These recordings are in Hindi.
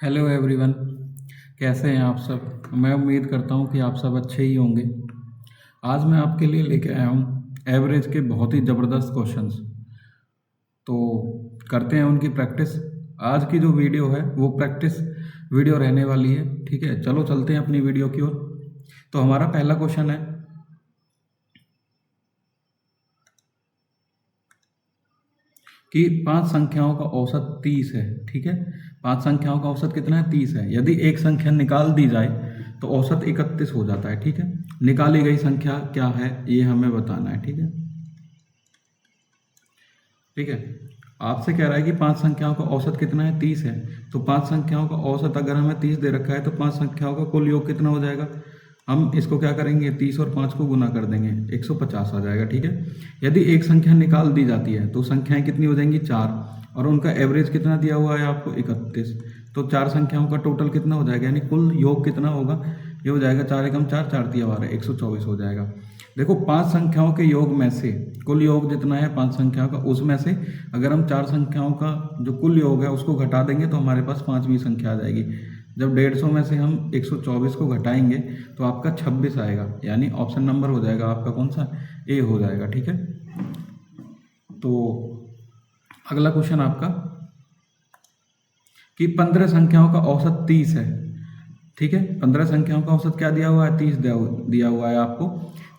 Hello everyone. कैसे हैं आप सब। मैं उम्मीद करता हूं कि आप सब अच्छे ही होंगे। आज मैं आपके लिए लेके आया हूं एवरेज के बहुत ही ज़बरदस्त क्वेश्चंस। तो करते हैं उनकी प्रैक्टिस। आज की जो वीडियो है वो प्रैक्टिस वीडियो रहने वाली है। ठीक है, चलो चलते हैं अपनी वीडियो की ओर। तो हमारा पहला क्वेश्चन है कि 5 संख्याओं का औसत 30 है। ठीक है, 5 संख्याओं का औसत कितना है? 30 है। यदि एक संख्या निकाल दी जाए तो औसत 31 हो जाता है। ठीक है, निकाली गई संख्या क्या है ये हमें बताना है। ठीक है, ठीक है। आपसे कह रहा है कि 5 संख्याओं का औसत कितना है? 30 है। तो 5 संख्याओं का औसत अगर हमें 30 दे रखा है तो 5 संख्याओं का कुल योग कितना हो जाएगा? हम इसको क्या करेंगे, 30 और 5 को गुना कर देंगे, 150 आ जाएगा। ठीक है, यदि एक संख्या निकाल दी जाती है तो संख्याएं कितनी हो जाएंगी? 4, और उनका एवरेज कितना दिया हुआ है आपको? 31। तो 4 संख्याओं का टोटल कितना हो जाएगा, यानी कुल योग कितना होगा? ये हो जाएगा 4 एकम 4, 4 तिया 12, 124 हो जाएगा। देखो, 5 संख्याओं के योग में से कुल योग जितना है 5 संख्याओं का, उसमें से अगर हम 4 संख्याओं का जो कुल योग है उसको घटा देंगे तो हमारे पास 5वीं संख्या आ जाएगी। जब 150 में से हम 124 को घटाएंगे तो आपका 26 आएगा, यानी ऑप्शन नंबर हो जाएगा आपका कौन सा? ए हो जाएगा। ठीक है, तो अगला क्वेश्चन आपका कि 15 संख्याओं का औसत 30 है। ठीक है, 15 संख्याओं का औसत क्या दिया हुआ है? 30 दिया हुआ है आपको,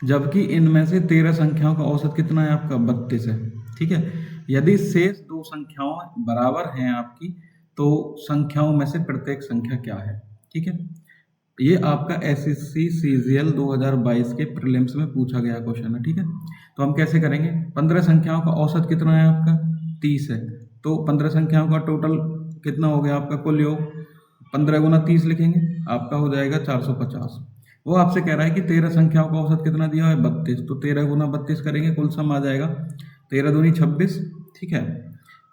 जबकि इनमें से 13 संख्याओं का औसत कितना है आपका? 32 है। ठीक है, यदि शेष 2 संख्याओं बराबर हैं आपकी तो संख्याओं में से प्रत्येक संख्या क्या है? ठीक है, ये आपका एसएससी सीजीएल 2022 के प्रीलिम्स में पूछा गया क्वेश्चन है। ठीक है, तो हम कैसे करेंगे? 15 संख्याओं का औसत कितना है आपका? 30 है। तो 15 संख्याओं का टोटल कितना हो गया आपका कुल योग? 15 गुना 30 लिखेंगे, आपका हो जाएगा 450। वो आपसे कह रहा है कि 13 संख्याओं का औसत कितना दिया है? 32। तो 13 गुना 32 करेंगे, कुल सम आ जाएगा 13 दूनी 26। ठीक है,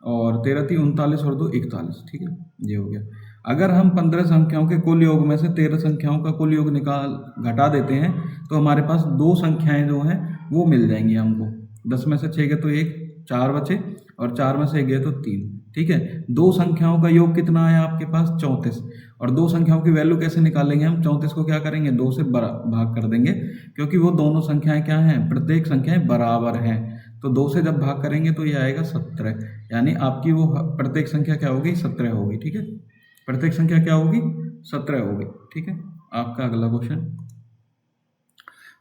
और 13 ती 39 और 2 41। ठीक है, ये हो गया। अगर हम 15 संख्याओं के कुल योग में से 13 संख्याओं का कुल योग घटा देते हैं तो हमारे पास 2 संख्याएं जो हैं वो मिल जाएंगी हमको। 10 में से 6 गए तो 1, 4 बचे, और 4 में से 1 गए तो 3। ठीक है, 2 संख्याओं का योग कितना है आपके पास? 34। और 2 संख्याओं की वैल्यू कैसे निकालेंगे हम? 34 को क्या करेंगे? 2 से भाग कर देंगे, क्योंकि वो दोनों संख्याएं क्या हैं? प्रत्येक संख्याएं बराबर हैं। तो 2 से जब भाग करेंगे तो ये आएगा 17, यानी आपकी वो प्रत्येक संख्या क्या होगी? 17 होगी। ठीक है, प्रत्येक संख्या क्या होगी? 17 होगी। ठीक है, आपका अगला क्वेश्चन,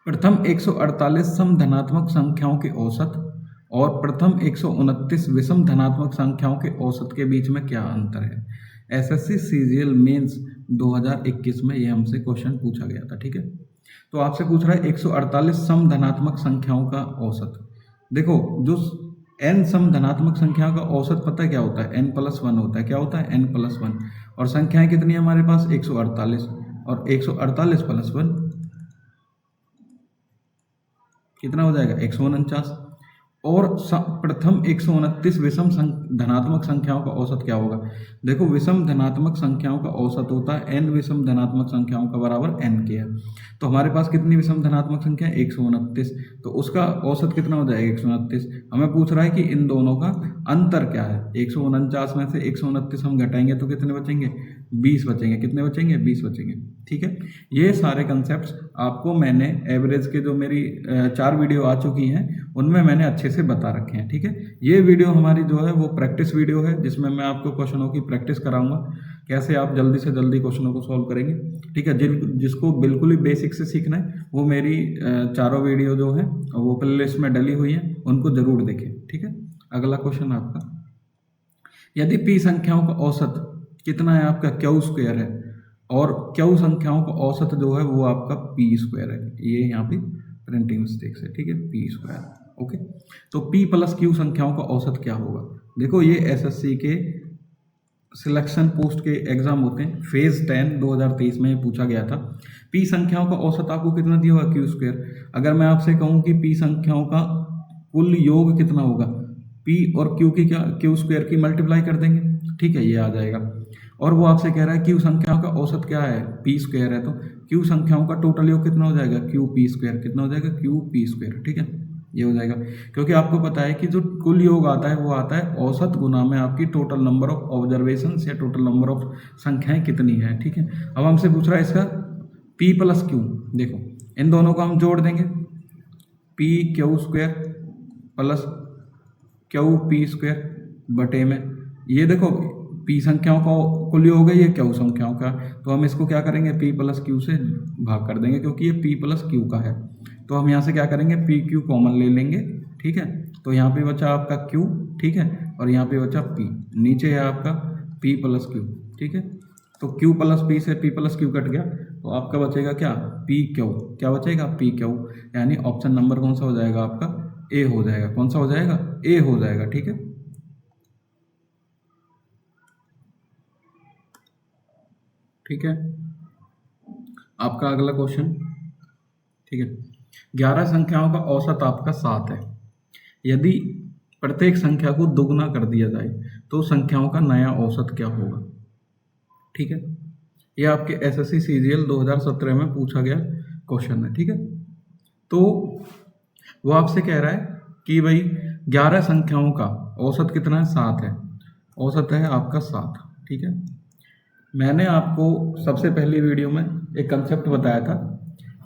प्रथम 148 सम धनात्मक संख्याओं के औसत और प्रथम 129 विषम धनात्मक संख्याओं के औसत के बीच में क्या अंतर है? एसएससी सीजीएल मेंस 2021 में ये हमसे क्वेश्चन पूछा गया था। ठीक है, तो आपसे पूछ रहा है 148 सम धनात्मक संख्याओं का औसत। देखो, जो n सम धनात्मक संख्याओं का औसत पता है क्या होता है? n+1 होता है। क्या होता है? n+1। और संख्याएं कितनी है हमारे पास? 148, और 148 + 1 कितना हो जाएगा? 149। और प्रथम 129 विषम धनात्मक संख्याओं का औसत क्या होगा? देखो, विषम धनात्मक संख्याओं का औसत होता है n विषम धनात्मक संख्याओं का बराबर n के है। तो हमारे पास कितनी विषम धनात्मक संख्या है? 129। तो उसका औसत कितना हो जाएगा? 129। हमें पूछ रहा है कि इन दोनों का अंतर क्या है। 149 में से 129 हम घटाएंगे तो कितने बचेंगे? 20 बचेंगे। कितने बचेंगे? 20 बचेंगे। ठीक है, ये सारे कंसेप्ट आपको मैंने एवरेज के जो मेरी 4 वीडियो आ चुकी हैं उनमें मैंने अच्छे से बता रखे हैं। ठीक है, ये वीडियो हमारी जो है वो प्रैक्टिस वीडियो है, जिसमें मैं आपको क्वेश्चनों की प्रैक्टिस कराऊंगा, कैसे आप जल्दी से जल्दी क्वेश्चनों को सॉल्व करेंगे। ठीक है, जिसको बिल्कुल ही बेसिक से सीखना है वो मेरी चारों वीडियो जो है वो प्लेलिस्ट में डली हुई है, उनको जरूर देखें। ठीक है, अगला क्वेश्चन आपका, यदि p संख्याओं का औसत कितना है आपका? Q² है, और Q संख्याओं का औसत जो है वो आपका p² है। ये यहाँ पे प्रिंटिंग मिस्टेक है। ठीक है, p²। ओके, तो p + q संख्याओं का औसत क्या होगा? देखो, ये एसएससी के सिलेक्शन पोस्ट के एग्जाम होते हैं, फेज 10 2023 में ये पूछा गया था। p संख्याओं का औसत आपको कितना दिया होगा? Q²। अगर मैं आपसे कहूँ कि p संख्याओं का कुल योग कितना होगा? p और q की क्या? Q² की मल्टीप्लाई कर देंगे। ठीक है, ये आ जाएगा। और वो आपसे कह रहा है q संख्याओं का औसत क्या है? p² है, तो q संख्याओं का टोटल योग कितना हो जाएगा? QP²। कितना हो जाएगा? QP²। ठीक है, ये हो जाएगा, क्योंकि आपको पता है कि जो कुल योग आता है वो आता है औसत गुना में आपकी टोटल नंबर ऑफ ऑब्जर्वेशन या टोटल नंबर ऑफ संख्याएं कितनी है। ठीक है, अब हमसे पूछ रहा है इसका P प्लस क्यू। देखो इन दोनों को हम जोड़ देंगे, P Q square plus Q P square बटे में, ये देखो पी संख्याओं का कुल योग है, ये क्यू संख्याओं का, तो हम इसको क्या करेंगे पी प्लस क्यू से भाग कर देंगे, क्योंकि ये पी प्लस क्यू का है। तो हम यहाँ से क्या करेंगे पी क्यू कॉमन ले लेंगे। ठीक है, तो यहाँ पे बचा आपका क्यू, ठीक है, और यहाँ पे बचा पी, नीचे है आपका पी प्लस क्यू। ठीक है, तो क्यू प्लस पी से पी प्लस क्यू कट गया, तो आपका बचेगा क्या पी क्यू, क्या बचेगा पी क्यू, यानी ऑप्शन नंबर कौन सा हो जाएगा आपका ए हो जाएगा। कौन सा हो जाएगा ए हो जाएगा। ठीक है, ठीक है, आपका अगला क्वेश्चन। ठीक है, 11 संख्याओं का औसत आपका 7 है। यदि प्रत्येक संख्या को दुगुना कर दिया जाए तो संख्याओं का नया औसत क्या होगा। ठीक है, ये आपके एसएससी सीजीएल 2017 में पूछा गया क्वेश्चन है। ठीक है, तो वो आपसे कह रहा है कि भाई 11 संख्याओं का औसत कितना है 7 है, औसत है आपका 7। ठीक है, मैंने आपको सबसे पहली वीडियो में एक कंसेप्ट बताया था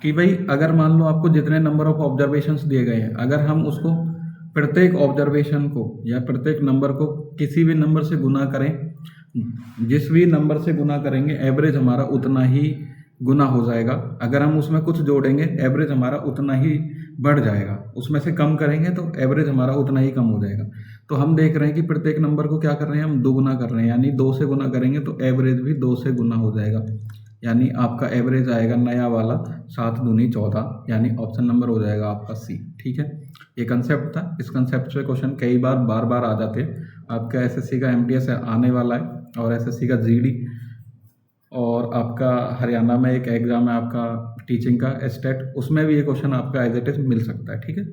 कि भाई अगर मान लो आपको जितने नंबर ऑफ ऑब्जर्वेशंस दिए गए हैं, अगर हम उसको प्रत्येक ऑब्जर्वेशन को या प्रत्येक नंबर को किसी भी नंबर से गुना करें, जिस भी नंबर से गुना करेंगे एवरेज हमारा उतना ही गुना हो जाएगा। अगर हम उसमें कुछ जोड़ेंगे एवरेज हमारा उतना ही बढ़ जाएगा, उसमें से कम करेंगे तो एवरेज हमारा उतना ही कम हो जाएगा। तो हम देख रहे हैं कि प्रत्येक नंबर को क्या कर रहे हैं हम दोगुना कर रहे हैं, यानी 2 से गुना करेंगे तो एवरेज भी 2 से गुना हो जाएगा, यानी आपका एवरेज आएगा नया वाला 7 दूनी 14, यानी ऑप्शन नंबर हो जाएगा आपका सी। ठीक है, ये कंसेप्ट था, इस कंसेप्ट से क्वेश्चन कई बार बार आ जाते हैं। आपका एसएससी का एमटीएस आने वाला है और एसएससी का जीडी, और आपका हरियाणा में एक एग्जाम है आपका टीचिंग का एस्टेट, उसमें भी ये क्वेश्चन आपका एज इट इज मिल सकता है। ठीक है,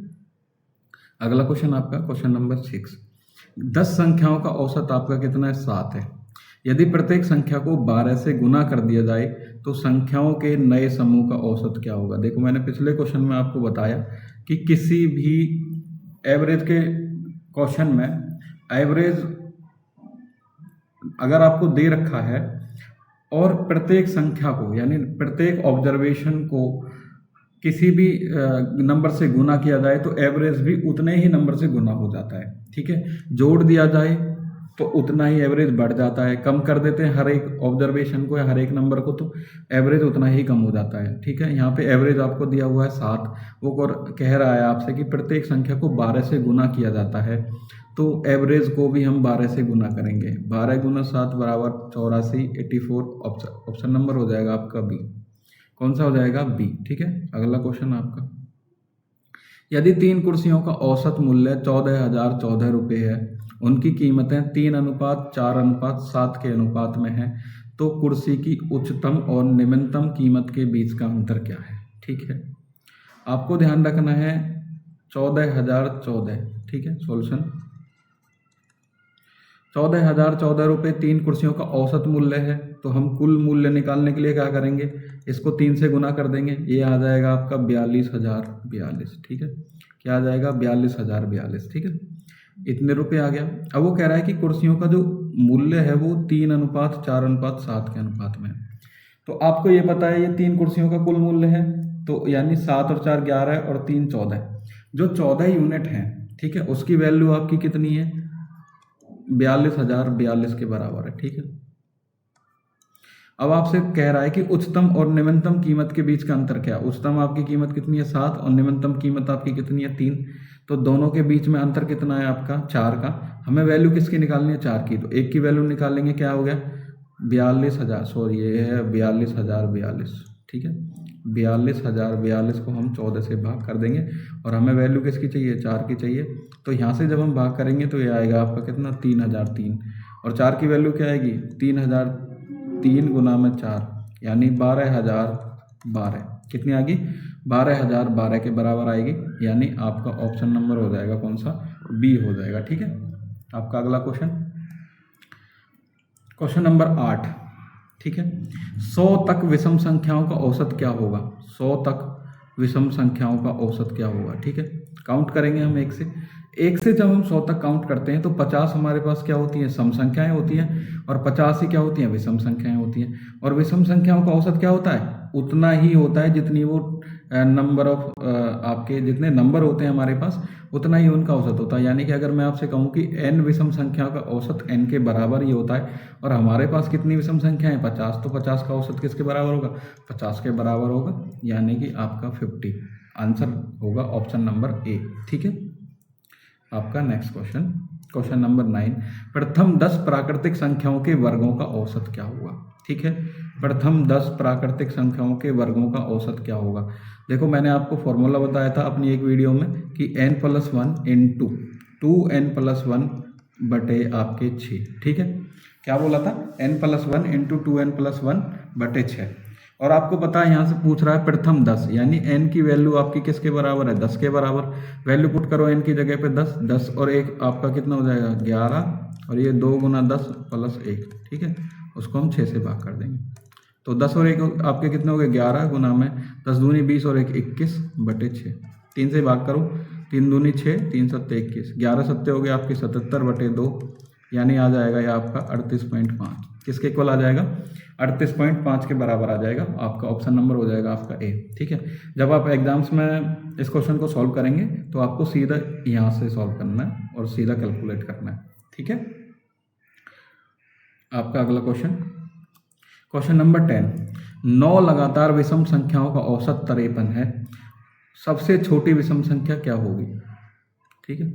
अगला क्वेश्चन आपका क्वेश्चन नंबर 6। 10 संख्याओं का औसत आपका कितना है 7 है। यदि प्रत्येक संख्या को 12 से गुना कर दिया जाए तो संख्याओं के नए समूह का औसत क्या होगा। देखो मैंने पिछले क्वेश्चन में आपको बताया कि किसी भी एवरेज के क्वेश्चन में एवरेज अगर आपको दे रखा है और प्रत्येक संख्या को यानी प्रत्येक ऑब्जर्वेशन को किसी भी नंबर से गुना किया जाए तो एवरेज भी उतने ही नंबर से गुना हो जाता है। ठीक है, जोड़ दिया जाए तो उतना ही एवरेज बढ़ जाता है, कम कर देते हैं हर एक ऑब्जर्वेशन को या हर एक नंबर को तो एवरेज उतना ही कम हो जाता है। ठीक है, यहाँ पे एवरेज आपको दिया हुआ है 7, वो कह रहा है आपसे कि प्रत्येक संख्या को 12 से गुना किया जाता है, तो एवरेज को भी हम 12 से गुना करेंगे। 12 गुना 7 बराबर 84, 84, ऑप्शन नंबर हो जाएगा आपका बी। कौन सा हो जाएगा बी। ठीक है, अगला क्वेश्चन आपका, यदि 3 कुर्सियों का औसत मूल्य 14,014 रुपये है, उनकी कीमतें 3:4:7 के अनुपात में है, तो कुर्सी की उच्चतम और निम्नतम कीमत के बीच का अंतर क्या है। ठीक है, आपको ध्यान रखना है 14,014। ठीक है, सॉल्यूशन 14,014 रुपये 3 कुर्सियों का औसत मूल्य है, तो हम कुल मूल्य निकालने के लिए क्या करेंगे, इसको 3 से गुना कर देंगे, ये आ जाएगा आपका 42,042। ठीक है, क्या आ जाएगा 42,042। ठीक है, इतने रुपए आ गया। अब वो कह रहा है कि कुर्सियों का जो मूल्य है वो 3:4:7 के अनुपात में है। तो आपको ये पता है ये 3 कुर्सियों का कुल मूल्य है, तो यानी 7 और 4 11 और 3 14, जो 14 यूनिट हैं। ठीक है, उसकी वैल्यू आपकी कितनी है 42,042 के बराबर है। ठीक है, अब आपसे कह रहा है कि उच्चतम और निम्नतम कीमत के बीच का अंतर क्या है। उच्चतम आपकी कीमत कितनी है 7 और निम्नतम कीमत आपकी कितनी है 3, तो दोनों के बीच में अंतर कितना है आपका 4 का। हमें वैल्यू किसकी निकालनी है 4 की, तो एक की वैल्यू निकालेंगे, क्या हो गया 42,000, सॉरी ये है 42,042। ठीक है, 42,042 को हम 14 से भाग कर देंगे और हमें वैल्यू किसकी चाहिए 4 की चाहिए। तो यहाँ से जब हम भाग करेंगे तो ये आएगा आपका कितना 3,003, और 4 की वैल्यू क्या आएगी 3,003 गुना में 4, यानी 12,012। कितनी आएगी 12,012 के बराबर आएगी, यानी आपका ऑप्शन नंबर हो जाएगा कौन सा बी हो जाएगा। ठीक है, आपका अगला क्वेश्चन, क्वेश्चन नंबर 8। ठीक है, 100 तक विषम संख्याओं का औसत क्या होगा। 100 तक विषम संख्याओं का औसत क्या होगा। ठीक है, काउंट करेंगे हम एक से जब हम 100 तक काउंट करते हैं तो 50 हमारे पास क्या होती हैं, सम संख्याएं होती हैं, और 50 ही क्या होती हैं, विषम संख्याएं होती हैं। और विषम संख्याओं का औसत क्या होता है, उतना ही होता है जितनी वो नंबर ऑफ आपके जितने नंबर होते हैं हमारे पास, उतना ही उनका औसत होता है। यानी कि अगर मैं आपसे कहूँ कि n विषम संख्याओं का औसत n के बराबर ही होता है, और हमारे पास कितनी विषम संख्या है, 50, तो 50 का औसत किसके बराबर होगा, 50 के बराबर होगा, यानी कि आपका 50। आंसर होगा ऑप्शन नंबर ए। ठीक है, आपका नेक्स्ट क्वेश्चन नंबर 9, प्रथम 10 प्राकृतिक संख्याओं के वर्गों का औसत क्या होगा। ठीक है, प्रथम 10 प्राकृतिक संख्याओं के वर्गों का औसत क्या होगा। देखो मैंने आपको फॉर्मूला बताया था अपनी एक वीडियो में कि n+1 इंटू 2n+1 बटे आपके 6। ठीक है, क्या बोला था, n+1 इंटू 2n+1 बटे 6। और आपको पता है यहाँ से पूछ रहा है प्रथम 10, यानी n की वैल्यू आपकी किसके बराबर है, 10 के बराबर। वैल्यू पुट करो n की जगह पे 10 और 1 आपका कितना हो जाएगा 11, और ये 2 गुना 10 प्लस 1। ठीक है, उसको हम 6 से भाग कर देंगे, तो 10 और 1 आपके कितने हो गए 11 गुना में 10 दूनी 20 और 1 21 बटे 6। 3 से भाग करो, 3 दूनी 6, 3 सत्ते 21, 11 सत्ते हो गए आपके 77 बटे 2, यानी आ जाएगा ये आपका 38.5। किसके इक्वल आ जाएगा, 38.5 के बराबर आ जाएगा। आपका ऑप्शन नंबर हो जाएगा आपका ए। ठीक है, जब आप एग्जाम्स में इस क्वेश्चन को सॉल्व करेंगे तो आपको सीधा यहाँ से सॉल्व करना है और सीधा कैलकुलेट करना है। ठीक है, आपका अगला क्वेश्चन नंबर 10, 9 लगातार विषम संख्याओं का औसत 53 है, सबसे छोटी विषम संख्या क्या होगी। ठीक है,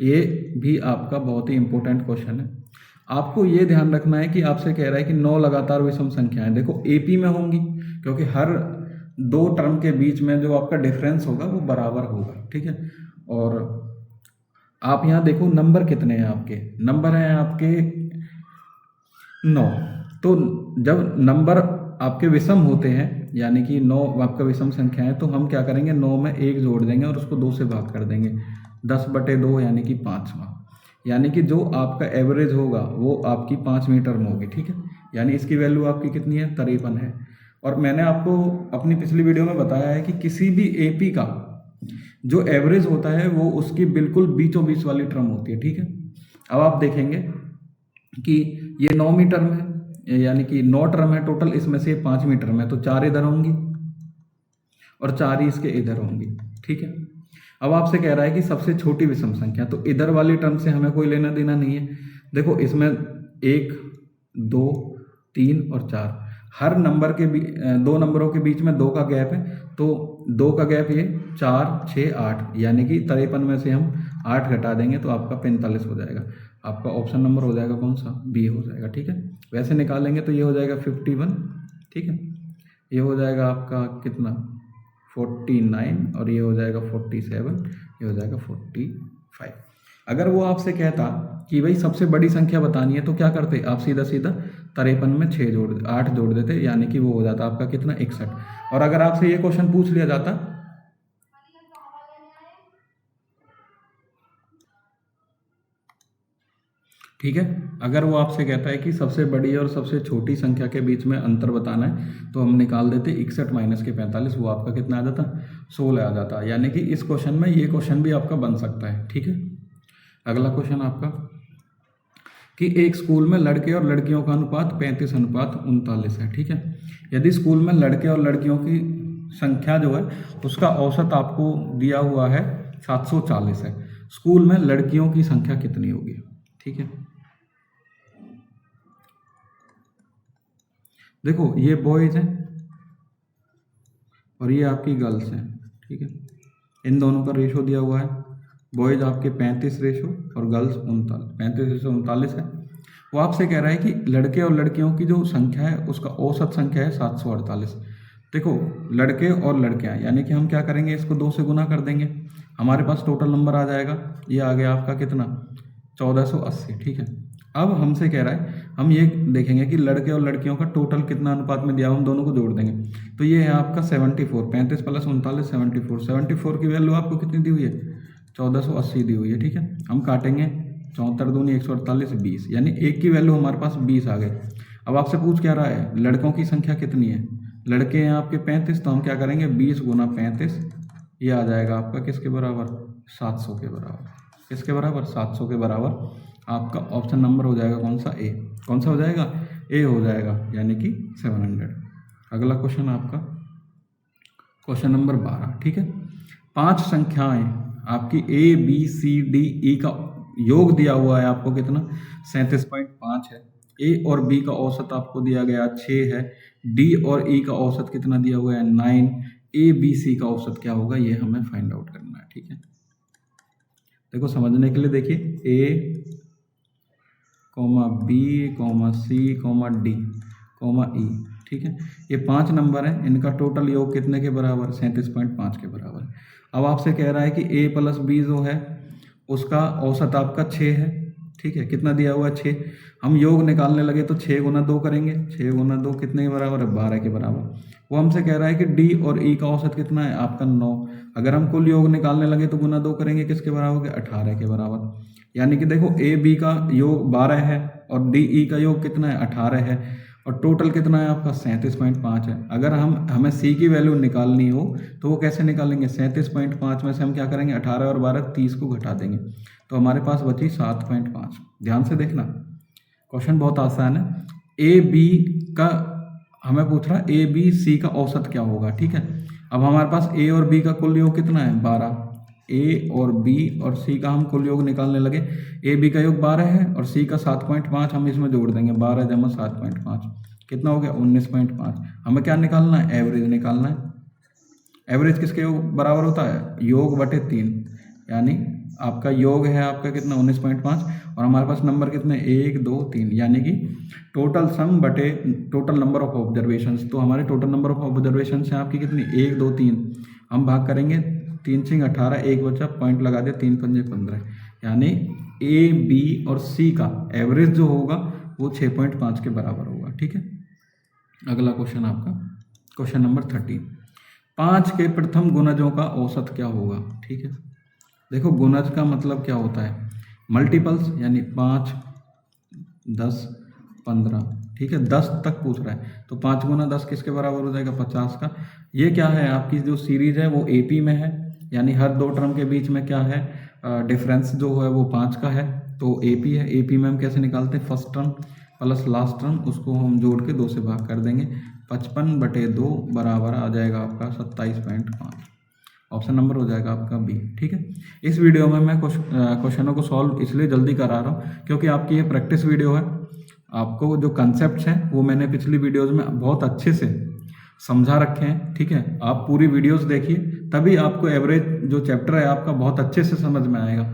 ये भी आपका बहुत ही इंपॉर्टेंट क्वेश्चन है। आपको ये ध्यान रखना है कि आपसे कह रहा है कि 9 लगातार विषम संख्याएं, देखो एपी में होंगी, क्योंकि हर 2 टर्म के बीच में जो आपका डिफरेंस होगा वो बराबर होगा। ठीक है, और आप यहाँ देखो नंबर कितने हैं आपके, नंबर हैं आपके 9। तो जब नंबर आपके विषम होते हैं, यानी कि 9 आपका विषम संख्या है, तो हम क्या करेंगे 9 में 1 जोड़ देंगे और उसको 2 से भाग कर देंगे, 10 बटे 2 यानी कि 5वां, यानी कि जो आपका एवरेज होगा वो आपकी 5 मीटर में होगी। ठीक है, यानी इसकी वैल्यू आपकी कितनी है 53 है। और मैंने आपको अपनी पिछली वीडियो में बताया है कि किसी भी एपी का जो एवरेज होता है वो उसकी बिल्कुल बीचों बीच वाली टर्म होती है। ठीक है, अब आप देखेंगे कि ये 9 मीटर में है, यानी कि 9 टर्म है टोटल, इसमें से 5 मीटर में, तो 4 इधर होंगी और 4 ही इसके इधर होंगी। ठीक है, अब आपसे कह रहा है कि सबसे छोटी विषम संख्या, तो इधर वाली टर्म से हमें कोई लेना देना नहीं है। देखो इसमें 1 2 3 और 4, हर नंबर के 2 नंबरों के बीच में 2 का गैप है, तो 2 का गैप ये 4 6 8, यानी कि 53 में से हम 8 घटा देंगे तो आपका 45 हो जाएगा। आपका ऑप्शन नंबर हो जाएगा कौन सा, बी हो जाएगा। ठीक है, वैसे निकालेंगे तो ये हो जाएगा 51। ठीक है, ये हो जाएगा आपका कितना 49, और ये हो जाएगा 47, ये हो जाएगा 45। अगर वो आपसे कहता कि भाई सबसे बड़ी संख्या बतानी है तो क्या करते, आप सीधा 53 में 8 जोड़ देते, यानी कि वो हो जाता आपका कितना 61। और अगर आपसे ये क्वेश्चन पूछ लिया जाता, ठीक है, अगर वो आपसे कहता है कि सबसे बड़ी और सबसे छोटी संख्या के बीच में अंतर बताना है, तो हम निकाल देते 61 माइनस के 45, वो आपका कितना आ जाता 16 आ जाता। यानी कि इस क्वेश्चन में ये क्वेश्चन भी आपका बन सकता है। ठीक है, अगला क्वेश्चन आपका कि एक स्कूल में लड़के और लड़कियों का अनुपात 35:39 है। ठीक है, यदि स्कूल में लड़के और लड़कियों की संख्या जो है उसका औसत आपको दिया हुआ है 740 है, स्कूल में लड़कियों की संख्या कितनी होगी। ठीक है, देखो ये बॉयज हैं और ये आपकी गर्ल्स हैं। ठीक है, इन दोनों का रेशो दिया हुआ है, बॉयज आपके 35 रेशो और गर्ल्स 35:39 है। वो आपसे कह रहा है कि लड़के और लड़कियों की जो संख्या है उसका औसत संख्या है 748। देखो लड़के और लड़कियां, यानी कि हम क्या करेंगे, इसको 2 से गुना कर देंगे, हमारे पास टोटल नंबर आ जाएगा, ये आ गया आपका कितना 1480। ठीक है, अब हमसे कह रहा है हम ये देखेंगे कि लड़के और लड़कियों का टोटल कितना अनुपात में दिया, हम दोनों को जोड़ देंगे, तो ये है आपका 74, 35 + 39 74। 74 की वैल्यू आपको कितनी दी हुई है 1480 दी हुई है। ठीक है, हम काटेंगे 74 दूनी 148 20, यानी 1 की वैल्यू हमारे पास 20 आ गए। अब आपसे पूछ क्या रहा है लड़कों की संख्या कितनी है, लड़के हैं आपके 35, तो हम क्या करेंगे 20 गुना 35, ये आ जाएगा आपका किसके बराबर, 700 के बराबर। किसके बराबर, 700 के बराबर। आपका ऑप्शन नंबर हो जाएगा कौन सा, ए। कौन सा हो जाएगा, ए हो जाएगा, यानी कि 700। अगला क्वेश्चन आपका क्वेश्चन नंबर 12, ठीक है। 5 संख्याएं आपकी A B C D E का योग दिया हुआ है आपको कितना, 37.5 है। ए और बी का औसत आपको दिया गया 6 है। डी और ई का औसत कितना दिया हुआ है, 9। ए बी सी का औसत क्या होगा, ये हमें फाइंड आउट करना है, ठीक है। देखो समझने के लिए देखिए, ए comma B comma C comma D comma ई, ठीक है। ये 5 नंबर हैं, इनका टोटल योग कितने के बराबर, 37.5 के बराबर। अब आपसे कह रहा है कि a प्लस बी जो है उसका औसत आपका 6 है, ठीक है। कितना दिया हुआ है, 6। हम योग निकालने लगे तो 6 गुना 2 करेंगे, 6 गुना 2 कितने के बराबर है, 12 के बराबर। वो हमसे कह रहा है कि डी और ई का औसत कितना है, आपका 9। अगर हम कुल योग निकालने लगे तो गुना 2 करेंगे, किसके बराबर, 18 के बराबर। यानी कि देखो ए बी का योग 12 है और डी ई का योग कितना है, 18 है, और टोटल कितना है आपका 37.5 है। अगर हमें सी की वैल्यू निकालनी हो तो वो कैसे निकालेंगे, 37.5 में से हम क्या करेंगे, 18 और 12 30 को घटा देंगे, तो हमारे पास बची 7.5। ध्यान से देखना, क्वेश्चन बहुत आसान है। ए बी का हमें पूछ रहा है ए बी सी का औसत क्या होगा, ठीक है। अब हमारे पास ए और बी का कुल योग कितना है, 12। ए और बी और सी का हम कुल योग निकालने लगे, ए बी का योग 12 है और सी का 7.5 हम इसमें जोड़ देंगे, 12 जमा 7.5 कितना हो गया, 19.5। हमें क्या निकालना है, एवरेज निकालना है। एवरेज किसके बराबर होता है, योग बटे 3, यानी आपका योग है आपका कितना, 19.5, और हमारे पास नंबर कितने, 1 2 3, यानी कि टोटल सम बटे टोटल नंबर ऑफ ऑब्जर्वेशन। तो हमारे टोटल नंबर ऑफ ऑब्जर्वेशन है आपकी कितनी, 1 2 3, हम भाग करेंगे 3 6 18, एक बचा, पॉइंट लगा दिया, 3 5 15, यानी ए बी और सी का एवरेज जो होगा वो 6.5 के बराबर होगा, ठीक है। अगला क्वेश्चन आपका क्वेश्चन नंबर 13, 5 के प्रथम गुणजों का औसत क्या होगा, ठीक है। देखो गुणज का मतलब क्या होता है, मल्टीपल्स, यानी 5 10 15, ठीक है। 10 तक पूछ रहा है तो 5 गुना 10 किसके बराबर हो जाएगा, 50 का। ये क्या है, आपकी जो सीरीज है वो एपी में है, यानी हर 2 टर्म के बीच में क्या है, डिफरेंस जो है वो 5 का है, तो एपी है। एपी में हम कैसे निकालते हैं, first term plus last term, उसको हम जोड़ के 2 से भाग कर देंगे, 55 बटे 2 बराबर आ जाएगा आपका 27.5। ऑप्शन नंबर हो जाएगा आपका बी, ठीक है। इस वीडियो में मैं क्वेश्चनों को सॉल्व इसलिए जल्दी करा रहा हूँ क्योंकि आपकी ये प्रैक्टिस वीडियो है। आपको जो कंसेप्ट हैं वो मैंने पिछली वीडियोस में बहुत अच्छे से समझा रखे हैं, ठीक है। आप पूरी वीडियोस देखिए, तभी आपको एवरेज जो चैप्टर है आपका बहुत अच्छे से समझ में आएगा।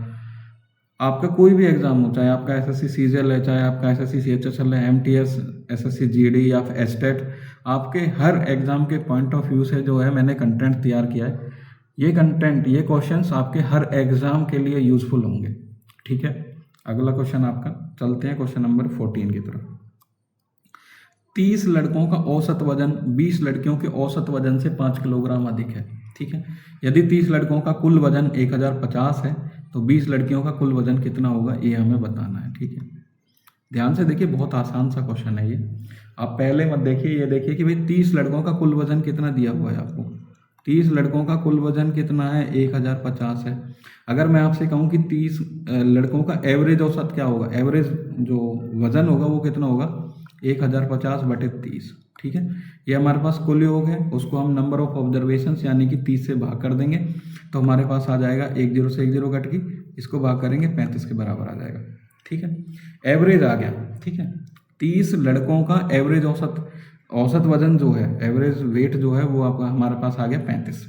आपका कोई भी एग्जाम हो, चाहे आपका एसएससी सीजीएल है, चाहे आपका एसएससी सीएचएसएल है, एमटीएस, एसएससी जीडी या फिर एस्टेट, आपके हर एग्जाम के पॉइंट ऑफ व्यू से जो है मैंने कंटेंट तैयार किया है। ये कंटेंट, ये क्वेश्चंस आपके हर एग्जाम के लिए यूजफुल होंगे, ठीक है। अगला क्वेश्चन आपका, चलते हैं क्वेश्चन नंबर 14 की तरफ। 30 लड़कों का औसत वजन 20 लड़कियों के औसत वजन से 5 किलोग्राम अधिक है, ठीक है। यदि 30 लड़कों का कुल वजन 1050 है तो 20 लड़कियों का कुल वजन कितना होगा, ये हमें बताना है, ठीक है। ध्यान से देखिए, बहुत आसान सा क्वेश्चन है ये। आप पहले मत देखिए, ये देखिए कि भाई 30 लड़कों का कुल वजन कितना दिया हुआ है आपको। 30 लड़कों का कुल वजन कितना है, 1050 है। अगर मैं आपसे कहूँ कि 30 लड़कों का एवरेज औसत क्या होगा, एवरेज जो वजन होगा वो कितना होगा, 1050 बटे 30, ठीक है। ये हमारे पास कुल योग है, उसको हम नंबर ऑफ ऑब्जर्वेशन यानी कि 30 से भाग कर देंगे तो हमारे पास आ जाएगा 1 0 से 1 0 कट गई, इसको भाग करेंगे 35 के बराबर आ जाएगा, ठीक है। एवरेज आ गया, ठीक है। 30 लड़कों का एवरेज औसत वजन जो है, एवरेज वेट जो है वो आपका हमारे पास आ गया 35।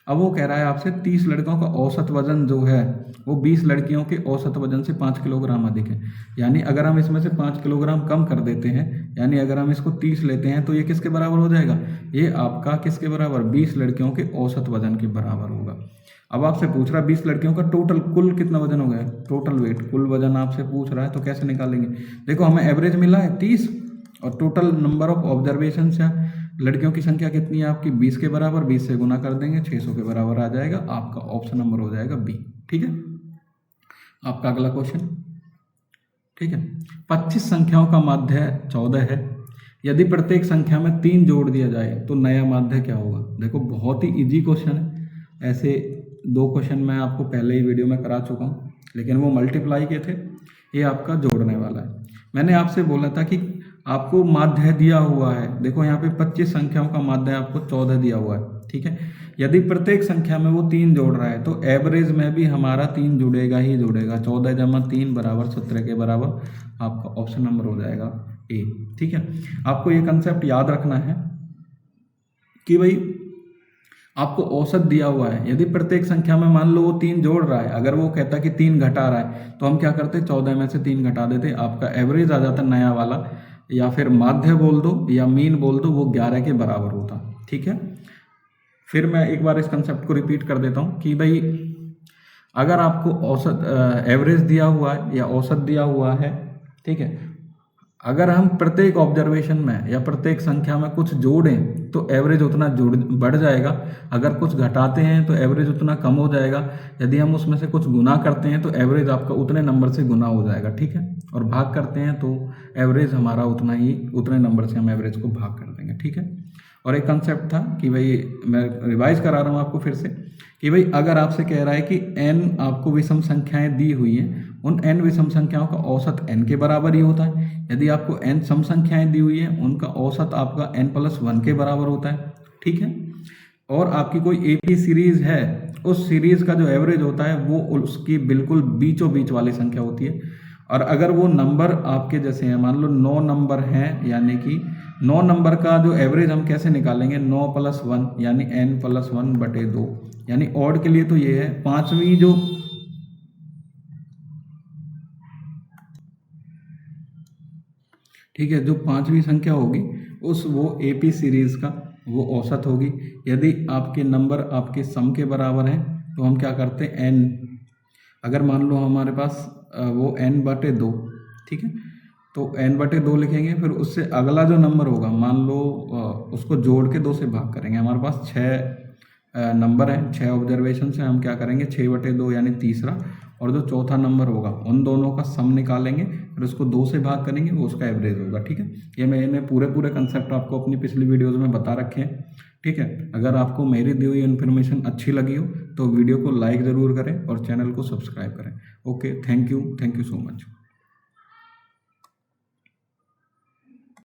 अब वो कह रहा है आपसे 30 लड़कों का औसत वजन जो है वो 20 लड़कियों के औसत वजन से 5 किलोग्राम अधिक है। यानी अगर हम इसमें से 5 किलोग्राम कम कर देते हैं, यानी अगर हम इसको 30 लेते हैं तो ये किसके बराबर हो जाएगा, ये आपका किसके बराबर, 20 लड़कियों के औसत वजन के बराबर होगा। अब आपसे पूछ रहा है 20 लड़कियों का टोटल कुल कितना वजन हो गया, टोटल वेट, कुल वजन आपसे पूछ रहा है, तो कैसे निकालेंगे। देखो हमें एवरेज मिला है 30 और टोटल नंबर ऑफ ऑब्जर्वेशन या लड़कियों की संख्या कितनी है आपकी, 20 के बराबर, 20 से गुना कर देंगे, 600 के बराबर आ जाएगा। आपका ऑप्शन नंबर हो जाएगा बी, ठीक है। आपका अगला क्वेश्चन, ठीक है। 25 संख्याओं का माध्य 14 है, यदि प्रत्येक संख्या में 3 जोड़ दिया जाए तो नया माध्य क्या होगा। देखो बहुत ही इजी क्वेश्चन है। ऐसे 2 क्वेश्चन मैं आपको पहले ही वीडियो में करा चुका हूँ, लेकिन वो मल्टीप्लाई के थे, ये आपका जोड़ने वाला है। मैंने आपसे बोला था कि आपको माध्य दिया हुआ है। देखो यहाँ पे 25 संख्याओं का माध्य आपको 14 दिया हुआ है, ठीक है। यदि प्रत्येक संख्या में वो 3 जोड़ रहा है तो एवरेज में भी हमारा 3 जुड़ेगा ही जुड़ेगा। 14 जमा 3 बराबर 17 के बराबर आपका ऑप्शन नंबर हो जाएगा ए, ठीक है। आपको ये कंसेप्ट याद रखना है कि भाई आपको औसत दिया हुआ है। यदि प्रत्येक संख्या में मान लो वो 3 जोड़ रहा है, अगर वो कहता कि 3 घटा रहा है तो हम क्या करते, 14 में से 3 घटा देते, आपका एवरेज आ जाता नया वाला, या फिर माध्य बोल दो या मीन बोल दो, वो 11 के बराबर होता, ठीक है। फिर मैं एक बार इस कंसेप्ट को रिपीट कर देता हूँ कि भाई अगर आपको औसत एवरेज दिया हुआ है या औसत दिया हुआ है, ठीक है, अगर हम प्रत्येक ऑब्जर्वेशन में या प्रत्येक संख्या में कुछ जोड़ें तो एवरेज उतना बढ़ जाएगा। अगर कुछ घटाते हैं तो एवरेज उतना कम हो जाएगा। यदि हम उसमें से कुछ गुना करते हैं तो एवरेज आपका उतने नंबर से गुना हो जाएगा, ठीक है। और भाग करते हैं तो एवरेज हमारा उतने नंबर से हम एवरेज को भाग कर देंगे, ठीक है। और एक कंसेप्ट था कि भाई मैं रिवाइज करा रहा हूँ आपको फिर से कि भाई अगर आपसे कह रहा है कि n आपको विषम संख्याएं दी हुई हैं, उन n विषम संख्याओं का औसत n के बराबर ही होता है। यदि आपको n सम संख्याएं दी हुई हैं, उनका औसत आपका n+1 के बराबर होता है, ठीक है। और आपकी कोई एपी सीरीज है, उस सीरीज का जो एवरेज होता है वो उसकी बिल्कुल बीचों बीच वाली संख्या होती है। और अगर वो नंबर आपके जैसे हैं, मान लो 9 नंबर हैं, यानी कि 9 नंबर का जो एवरेज हम कैसे निकालेंगे, 9 + 1 यानी n+1/2, यानी ऑड के लिए तो ये है। पांचवी जो ठीक है, जो पांचवी संख्या होगी उस वो एपी सीरीज का वो औसत होगी। यदि आपके नंबर आपके सम के बराबर हैं तो हम क्या करते हैं, n, अगर मान लो हमारे पास वो n/2, ठीक है, तो n/2 लिखेंगे। फिर उससे अगला जो नंबर होगा, मान लो उसको जोड़ के 2 से भाग करेंगे। हमारे पास 6 नंबर हैं, 6 ऑब्जर्वेशन से हम क्या करेंगे, 6/2 यानी तीसरा, और जो चौथा नंबर होगा उन दोनों का सम निकालेंगे, फिर उसको 2 से भाग करेंगे, वो उसका एवरेज होगा, ठीक है। ये मैंने पूरे कंसेप्ट आपको अपनी पिछली वीडियोज़ में बता रखे हैं, ठीक है। अगर आपको मेरी दी हुई इन्फॉर्मेशन अच्छी लगी हो तो वीडियो को लाइक ज़रूर करें और चैनल को सब्सक्राइब करें। Okay, thank you so much.